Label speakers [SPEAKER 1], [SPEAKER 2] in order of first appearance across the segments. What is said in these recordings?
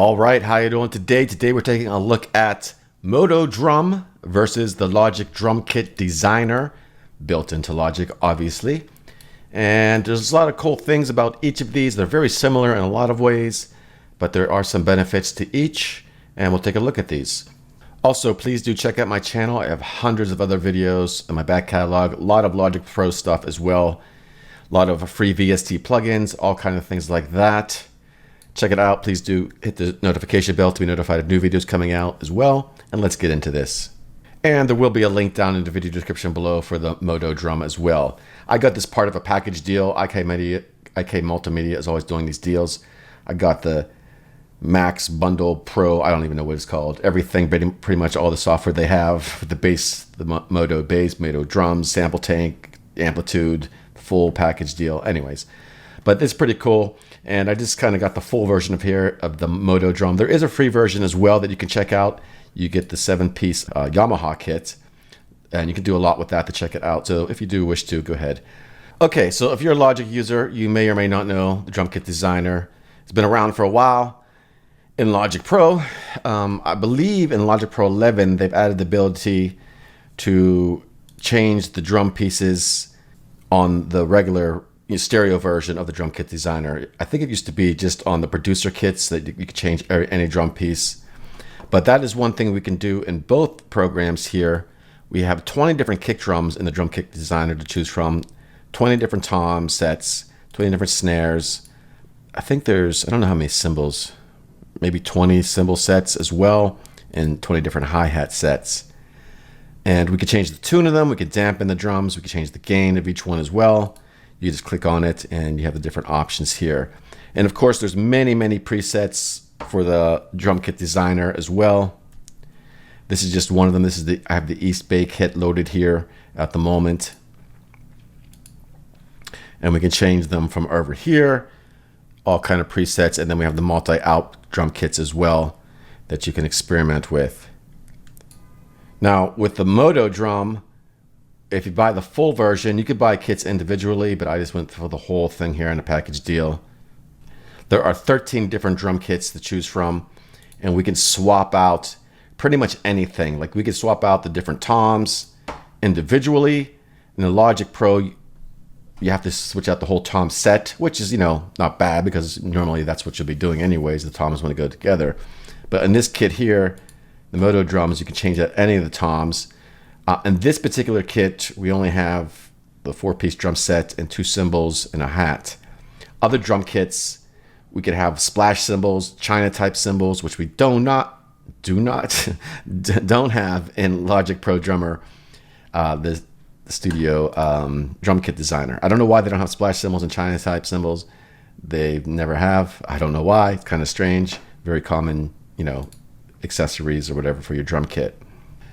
[SPEAKER 1] All right, how you doing today? Today we're taking a look at MODO Drum versus the Logic Drum Kit Designer, built into Logic, obviously. And there's a lot of cool things about each of these. They're very similar in a lot of ways, but there are some benefits to each, and we'll take a look at these. Also, please do check out my channel. I have hundreds of other videos in my back catalog, a lot of Logic Pro stuff as well, a lot of free VST plugins, all kinds of things like that. Check it out. Please do hit the notification bell to be notified of new videos coming out as well. And let's get into this. And there will be a link down in the video description below for the MODO Drum as well. I got this part of a package deal. IK Multimedia is always doing these deals. I got the Max Bundle Pro. I don't even know what it's called. Everything, pretty much all the software they have. The bass, the MODO bass, MODO drums, sample tank, amplitude, full package deal. Anyways, but it's pretty cool. And I just kind of got the full version of the MODO Drum. There is a free version as well that you can check out. You get the 7-piece Yamaha kit, and you can do a lot with that to check it out. So if you do wish to, go ahead. Okay, so if you're a Logic user, you may or may not know the Drum Kit Designer. It's been around for a while in Logic Pro. I believe in Logic Pro 11, they've added the ability to change the drum pieces on the regular stereo version of the Drum Kit Designer. I think it used to be just on the producer kits that you could change any drum piece. But that is one thing we can do in both programs here. We have 20 different kick drums in the Drum Kit Designer to choose from, 20 different tom sets, 20 different snares. I think there's, I don't know how many cymbals, maybe 20 cymbal sets as well, and 20 different hi-hat sets. And we could change the tune of them, we could dampen the drums, we could change the gain of each one as well. You just click on it and you have the different options here. And of course, there's many presets for the Drum Kit Designer as well. This is just one of them. This is I have the East Bay kit loaded here at the moment. And we can change them from over here, all kind of presets. And then we have the multi-out drum kits as well that you can experiment with. Now with the MODO Drum, if you buy the full version, you could buy kits individually, but I just went for the whole thing here in a package deal. There are 13 different drum kits to choose from, and we can swap out pretty much anything. Like we could swap out the different toms individually. In the Logic Pro, you have to switch out the whole tom set, which is, not bad because normally that's what you'll be doing anyways. The toms want to go together. But in this kit here, the MODO drums, you can change out any of the toms. In this particular kit, we only have the 4-piece drum set and 2 cymbals and a hat. Other drum kits, we could have splash cymbals, China type cymbals, which we don't have in Logic Pro Drummer, the Studio Drum Kit Designer. I don't know why they don't have splash cymbals and China type cymbals. They never have. I don't know why. It's kind of strange. Very common, accessories or whatever for your drum kit.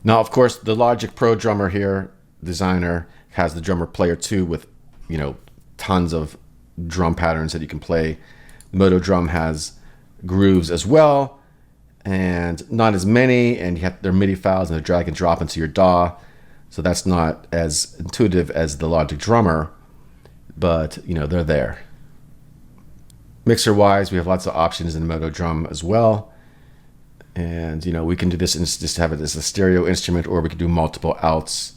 [SPEAKER 1] Now, of course, the Logic Pro Drummer here, Designer, has the Drummer Player 2 with, tons of drum patterns that you can play. MODO Drum has grooves as well, and not as many, and you have their MIDI files and they drag and drop into your DAW. So that's not as intuitive as the Logic Drummer, but, they're there. Mixer-wise, we have lots of options in the MODO Drum as well. And, we can do this and just have it as a stereo instrument, or we can do multiple outs.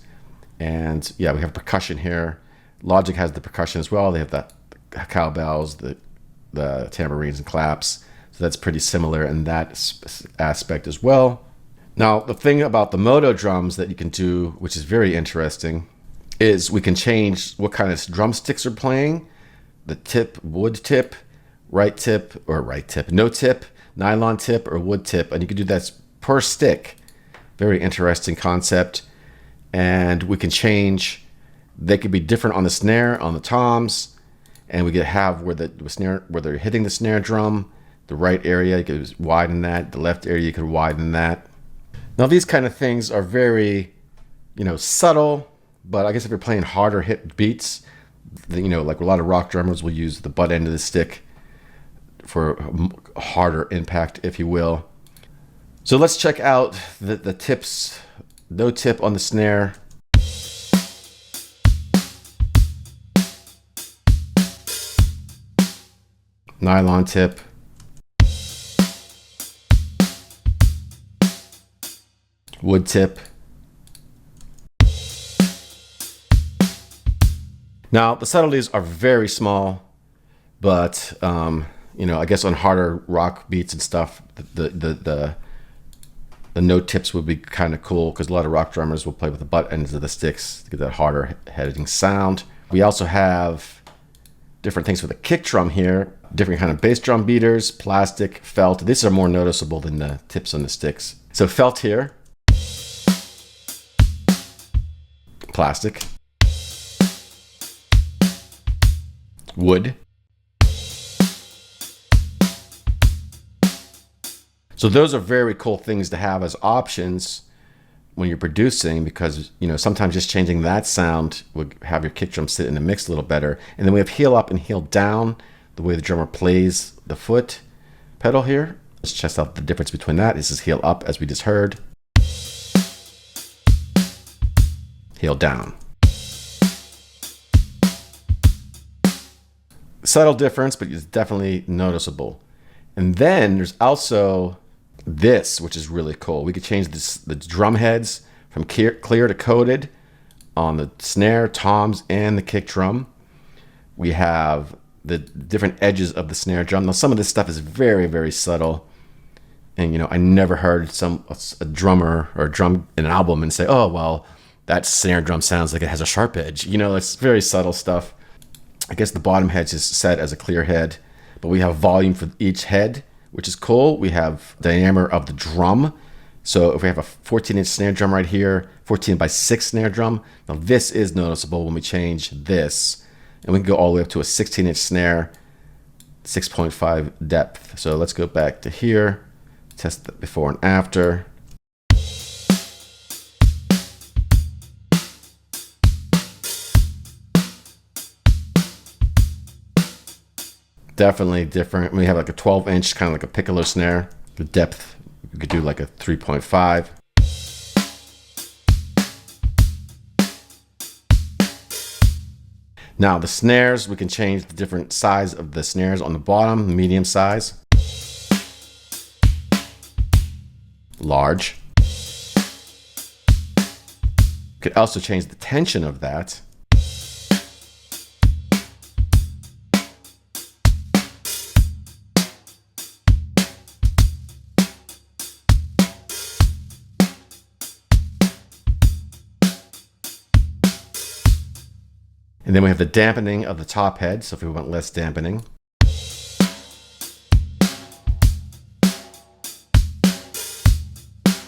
[SPEAKER 1] And yeah, we have percussion here. Logic has the percussion as well. They have the cowbells, the tambourines and claps. So that's pretty similar in that aspect as well. Now, the thing about the MODO drums that you can do, which is very interesting, is we can change what kind of drumsticks are playing. The tip, wood tip, no tip, nylon tip or wood tip, and you can do that per stick. Very interesting concept. And we can change, they could be different on the snare, on the toms, and we could have where they're hitting the snare drum, the right area, you could widen that, the left area, you could widen that. Now these kind of things are very, subtle, but I guess if you're playing harder hit beats, like a lot of rock drummers will use the butt end of the stick for harder impact, if you will. So let's check out the tips. No tip on the snare. Nylon tip. wood tip. Now the subtleties are very small, but you know, I guess on harder rock beats and stuff, the note tips would be kind of cool, because a lot of rock drummers will play with the butt ends of the sticks to get that harder heading sound. We also have different things for the kick drum here, different kind of bass drum beaters, plastic, felt. These are more noticeable than the tips on the sticks. So felt here, plastic, wood. So those are very cool things to have as options when you're producing, because, you know, sometimes just changing that sound would have your kick drum sit in the mix a little better. And then we have heel up and heel down, the way the drummer plays the foot pedal here. Let's test out the difference between that. This is heel up, as we just heard. Heel down. Subtle difference, but it's definitely noticeable. And then there's also this, which is really cool. We could change the drum heads from clear to coated on the snare, toms, and the kick drum. We have the different edges of the snare drum. Now, some of this stuff is very, very subtle. And, you know, I never heard a drummer or a drum in an album and say, oh, well, that snare drum sounds like it has a sharp edge. You know, it's very subtle stuff. I guess the bottom head is set as a clear head, but we have volume for each head, which is cool. We have diameter of the drum. So if we have a 14-inch snare drum right here, 14/6 snare drum, now this is noticeable when we change this. And we can go all the way up to a 16-inch snare, 6.5 depth. So let's go back to here, test the before and after. Definitely different. We have like a 12-inch, kind of like a piccolo snare. The depth, we could do like a 3.5. Now the snares, we can change the different size of the snares on the bottom, medium size, large. We could also change the tension of that. And then we have the dampening of the top head, so if we want less dampening.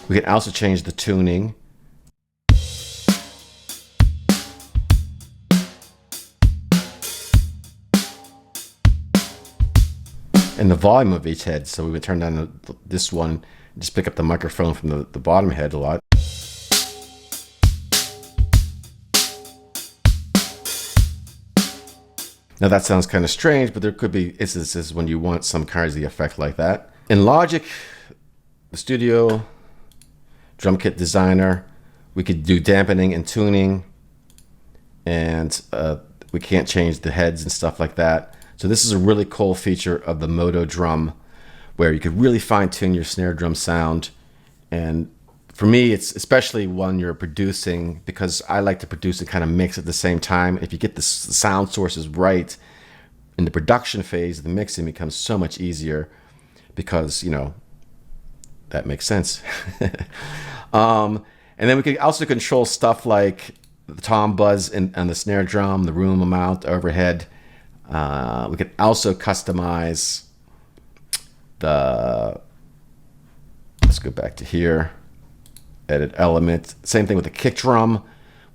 [SPEAKER 1] We can also change the tuning. And the volume of each head, so we would turn down this one, just pick up the microphone from the bottom head a lot. Now that sounds kind of strange, but there could be instances when you want some crazy effect like that. In Logic, the Studio Drum Kit Designer, we could do dampening and tuning, and we can't change the heads and stuff like that. So this is a really cool feature of the MODO Drum, where you could really fine tune your snare drum sound. And for me, it's especially when you're producing, because I like to produce and kind of mix at the same time. If you get the sound sources right in the production phase, the mixing becomes so much easier, because, you know, that makes sense. And then we could also control stuff like the tom buzz and the snare drum, the room amount, the overhead. We could also customize the, let's go back to here. Edit element. Same thing with the kick drum.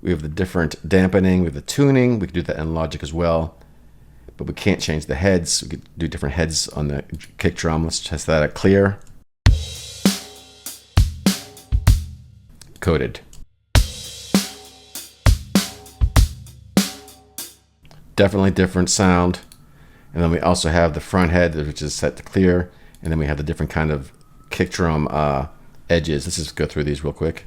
[SPEAKER 1] We have the different dampening, we have the tuning. We could do that in Logic as well, but we can't change the heads. We could do different heads on the kick drum. Let's test that at clear. Coated. Definitely different sound. And then we also have the front head, which is set to clear, and then we have the different kind of kick drum edges. Let's just go through these real quick.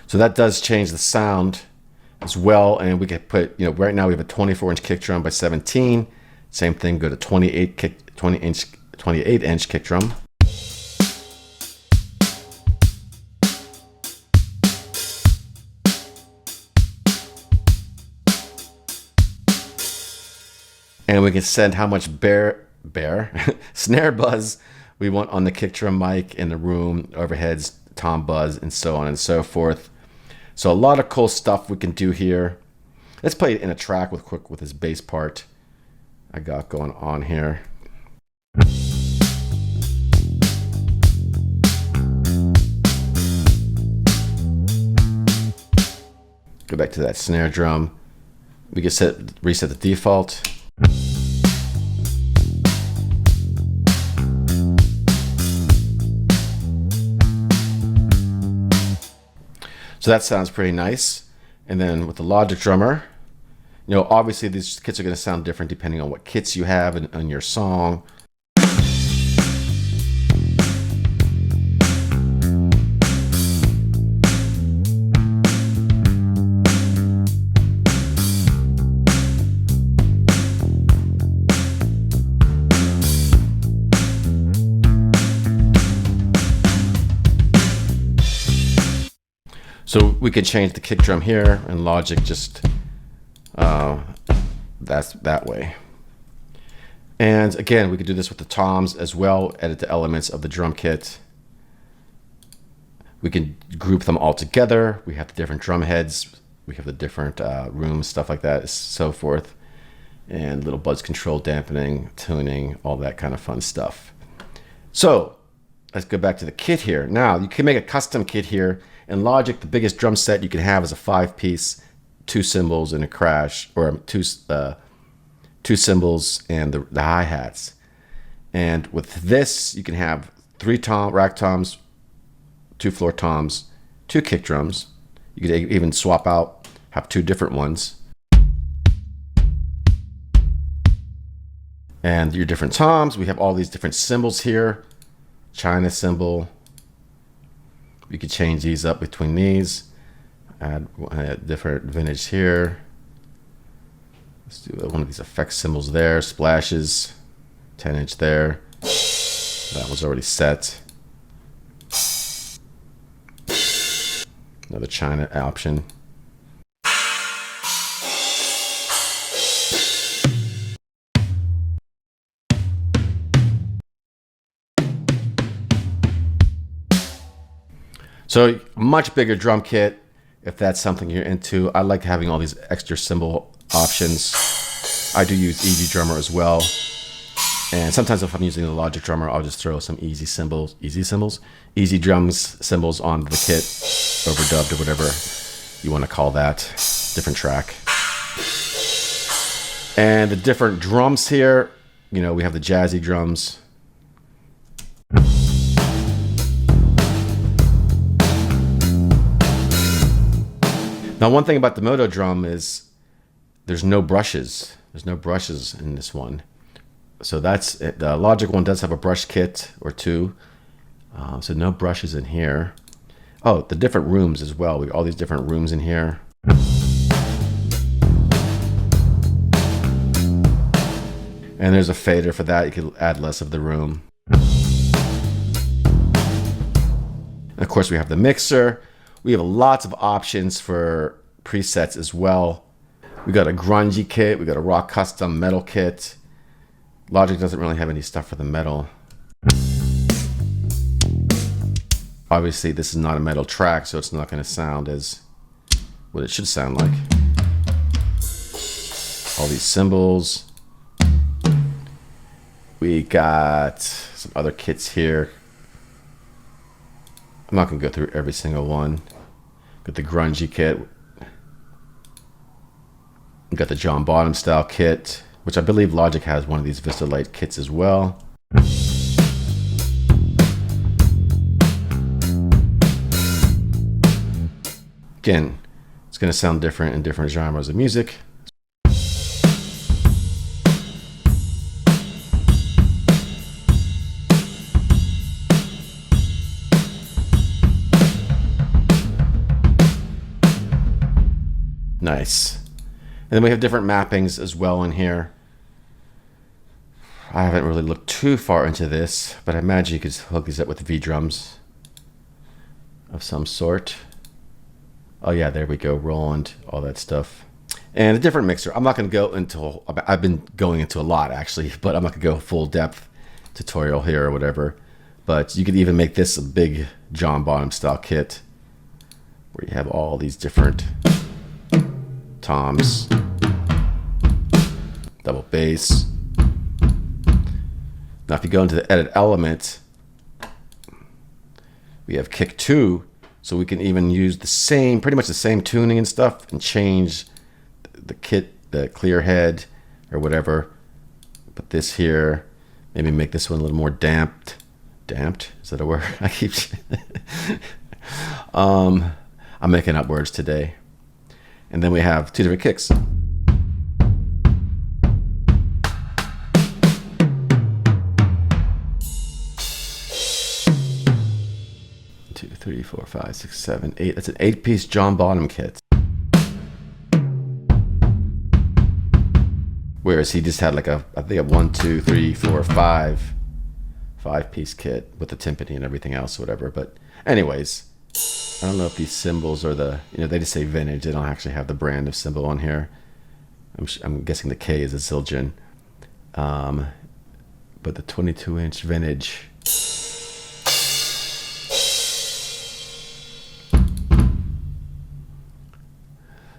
[SPEAKER 1] So that does change the sound as well. And we could put, right now we have a 24-inch kick drum by 17. Same thing, go to 28-inch kick drum. And we can set how much bare snare buzz we want on the kick drum mic in the room, overheads, tom buzz, and so on and so forth. So a lot of cool stuff we can do here. Let's play it in a track with this bass part I got going on here. Go back to that snare drum. We can reset the default. So that sounds pretty nice. And then with the Logic drummer, obviously these kits are going to sound different depending on what kits you have in your song. So we could change the kick drum here, and Logic just that's that way. And again, we could do this with the toms as well, edit the elements of the drum kit. We can group them all together. We have the different drum heads, we have the different rooms, stuff like that, so forth. And little buzz control, dampening, tuning, all that kind of fun stuff. So let's go back to the kit here. Now you can make a custom kit here. In Logic, the biggest drum set you can have is a 5-piece, 2 cymbals and a crash, or two cymbals and the hi-hats. And with this, you can have 3 rack toms, 2 floor toms, 2 kick drums. You could even swap out, have 2 different ones. And your different toms, we have all these different cymbals here. China cymbal. You could change these up between these. Add different vintage here. Let's do one of these effect cymbals there. Splashes. 10-inch there. That one's already set. Another China option. So much bigger drum kit, if that's something you're into. I like having all these extra cymbal options. I do use Easy Drummer as well. And sometimes if I'm using the Logic drummer, I'll just throw some easy drums cymbals on the kit, overdubbed or whatever you want to call that, different track. And the different drums here, we have the jazzy drums. Now, one thing about the MODO drum is there's no brushes. There's no brushes in this one. So that's it. The Logic one does have a brush kit or 2. So no brushes in here. Oh, the different rooms as well. We have all these different rooms in here. And there's a fader for that. You can add less of the room. And of course, we have the mixer. We have lots of options for presets as well. We got a grungy kit. We got a rock custom metal kit. Logic doesn't really have any stuff for the metal. Obviously, this is not a metal track, so it's not going to sound as what it should sound like. All these cymbals. We got some other kits here. I'm not going to go through every single one. Got the grungy kit. We got the John Bottom style kit, which I believe Logic has one of these Vista Light kits as well. Again, it's going to sound different in different genres of music. Nice. And then we have different mappings as well in here. I haven't really looked too far into this, but I imagine you could hook these up with V drums of some sort. Oh yeah, there we go, Roland, all that stuff. And a different mixer. I'm not going to go into, I've been going into a lot actually, but I'm not going to go full depth tutorial here or whatever. But you could even make this a big John Bonham style kit where you have all these different toms, double bass. Now if you go into the edit element, we have kick 2, so we can even use the same, pretty much the same tuning and stuff, and change the kit, the clear head or whatever. Put this here, maybe make this one a little more damped. Damped, is that a word? I keep I'm making up words today. And then we have 2 different kicks. 2, 3, 4, 5, 6, 7, 8. That's an 8-piece John Bonham kit. Whereas he just had like I think a 1, 2, 3, 4, 5-piece kit with the timpani and everything else, whatever. But anyways, I don't know if these symbols are they just say vintage. They don't actually have the brand of symbol on here. I'm guessing the K is a Zildjian. But the 22-inch vintage.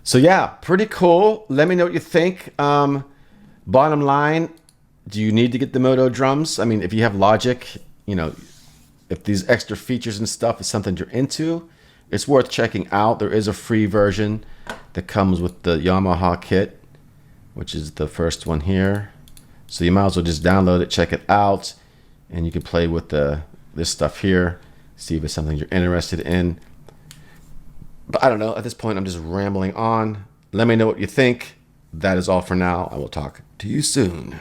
[SPEAKER 1] So yeah, pretty cool. Let me know what you think. Bottom line, do you need to get the MODO drums? I mean, if you have Logic, if these extra features and stuff is something you're into, it's worth checking out. There is a free version that comes with the Yamaha kit, which is the first one here. So you might as well just download it, check it out, and you can play with this stuff here, see if it's something you're interested in. But I don't know, at this point I'm just rambling on. Let me know what you think. That is all for now. I will talk to you soon.